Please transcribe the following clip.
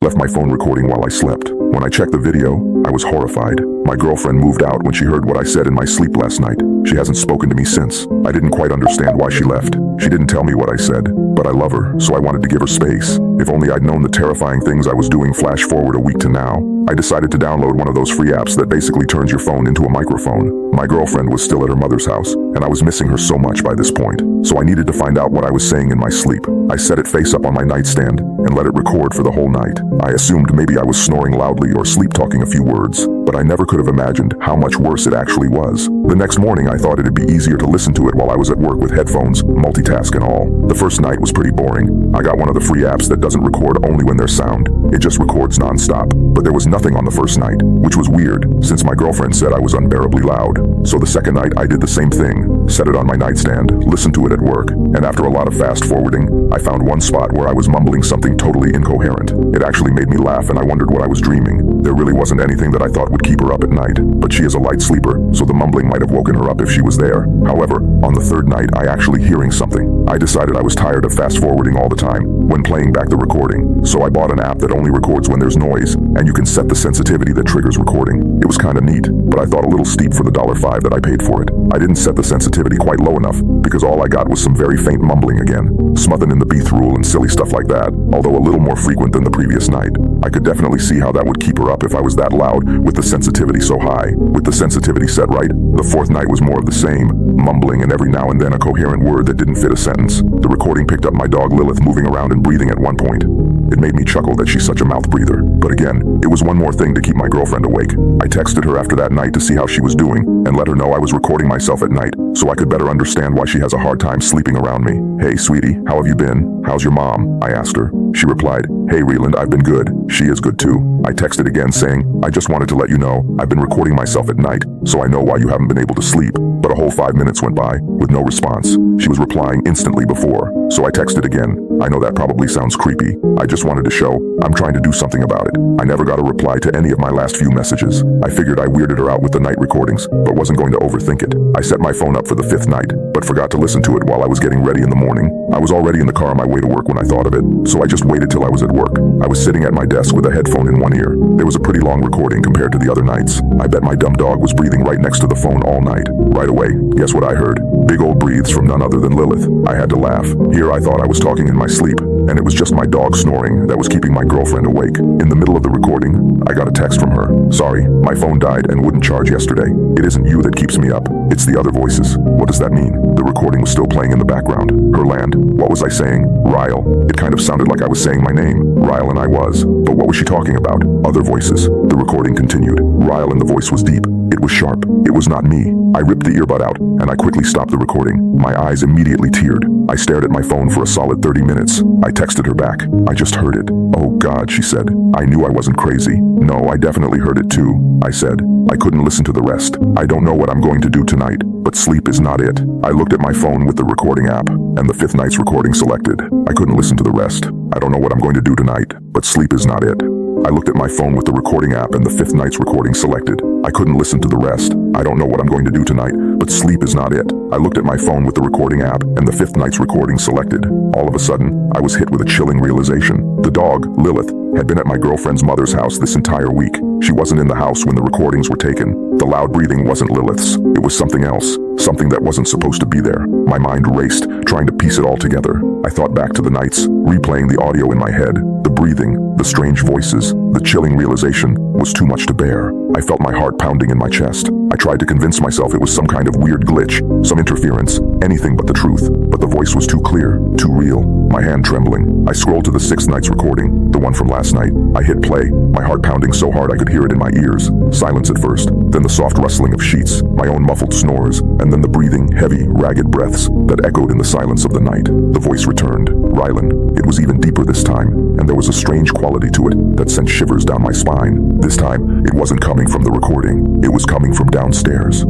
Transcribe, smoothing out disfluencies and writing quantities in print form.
left my phone recording while I slept. When I checked the video, I was horrified. My girlfriend moved out when she heard what I said in my sleep last night. She hasn't spoken to me since. I didn't quite understand why she left. She didn't tell me what I said, but I love her, so I wanted to give her space. If only I'd known the terrifying things I was doing flash forward a week to now. I decided to download one of those free apps that basically turns your phone into a microphone. My girlfriend was still at her mother's house, and I was missing her so much by this point, so I needed to find out what I was saying in my sleep. I set it face up on my nightstand and let it record for the whole night. I assumed maybe I was snoring loudly or sleep-talking a few words, but I never could have imagined how much worse it actually was. The next morning, I thought it'd be easier to listen to it while I was at work with headphones, multitask and all. The first night was pretty boring. I got one of the free apps that doesn't record only when there's sound. It just records non-stop. But there was nothing on the first night, which was weird, since my girlfriend said I was unbearably loud. So the second night, I did the same thing. Set it on my nightstand, listened to it at work, and after a lot of fast-forwarding, I found one spot where I was mumbling something totally incoherent. It actually made me laugh, and I wondered what I was dreaming. There really wasn't anything that I thought would keep her up at night, but she is a light sleeper, so the mumbling might have woken her up if she was there. However, on the third night, I actually hearing something. I decided I was tired of fast-forwarding all the time when playing back the recording, so I bought an app that only records when there's noise, and you can set the sensitivity that triggers recording. It was kinda neat, but I thought a little steep for the $5 that I paid for it. I didn't set the sensitivity quite low enough, because all I got was some very faint mumbling again, smothering in the beef rule and silly stuff like that, although a little more frequent than the previous night. I could definitely see how that would keep her up if I was that loud with the sensitivity so high. With the sensitivity set right, the fourth night was more of the same, mumbling and every now and then a coherent word that didn't fit a sentence. The recording picked up my dog Lilith moving around and breathing at one point. It made me chuckle that she's such a mouth breather. But again, it was one more thing to keep my girlfriend awake. I texted her after that night to see how she was doing and let her know I was recording myself at night so I could better understand why she has a hard time sleeping around me. "Hey, sweetie, how have you been? How's your mom?" I asked her. She replied, "Hey, Reland, I've been good. She is good too." I texted again saying, "I just wanted to let you know I've been recording myself at night, so I know why you haven't been able to sleep." But a whole 5 minutes went by with no response. She was replying instantly before, so I texted again. I know that probably sounds creepy. I just wanted to show I'm trying to do something about it. I never got a reply to any of my last few messages. I figured I weirded her out with the night recordings, but wasn't going to overthink it. I set my phone up for the 5th night, but forgot to listen to it while I was getting ready in the morning. I was already in the car on my way to work when I thought of it, so I just waited till I was at work. I was sitting at my desk with a headphone in one ear. There was a pretty long recording compared to the other nights. I bet my dumb dog was breathing right next to the phone all night. Right away, guess what I heard? Big old breathes from none other than Lilith. I had to laugh. Here I thought I was talking in my sleep, and it was just my dog snoring that was keeping my girlfriend awake. In the middle of the recording, I got a text from her. "Sorry, my phone died and wouldn't charge yesterday. It isn't you that keeps me up. It's the other voices." What does that mean? The recording was still playing in the background. Her land. What was I saying? Ryle. It kind of sounded like I was saying my name. Ryle, and I was. But what was she talking about? Other voices. The recording continued. Ryle, and the voice was deep. It was sharp. It was not me. I ripped the earbud out, and I quickly stopped the recording. My eyes immediately teared. I stared at my phone for a solid 30 minutes. I texted her back. "I just heard it." "Oh God," she said. "I knew I wasn't crazy." "No, I definitely heard it too," I said. "I couldn't listen to the rest. I don't know what I'm going to do tonight, but sleep is not it." I looked at my phone with the recording app, and the 5th night's recording selected. I couldn't listen to the rest. I don't know what I'm going to do tonight, but sleep is not it. I looked at my phone with the recording app and the 5th night's recording selected. I couldn't listen to the rest. I don't know what I'm going to do tonight, but sleep is not it. I looked at my phone with the recording app and the 5th night's recording selected. All of a sudden, I was hit with a chilling realization. The dog, Lilith, had been at my girlfriend's mother's house this entire week. She wasn't in the house when the recordings were taken. The loud breathing wasn't Lilith's. It was something else. Something that wasn't supposed to be there. My mind raced, trying to piece it all together. I thought back to the nights, replaying the audio in my head. The breathing, the strange voices, the chilling realization was too much to bear. I felt my heart pounding in my chest. I tried to convince myself it was some kind of weird glitch, some interference, anything but the truth. But the voice was too clear, too real. My hand trembling, I scrolled to the 6th night's recording, the one from last night. I hit play, my heart pounding so hard I could hear it in my ears. Silence at first, then the soft rustling of sheets, my own muffled snores, and then the breathing, heavy, ragged breaths that echoed in the silence of the night. The voice returned. Rylan. It was even deeper this time, and there was a strange quality to it that sent shivers down my spine. This time, it wasn't coming from the recording. It was coming from downstairs.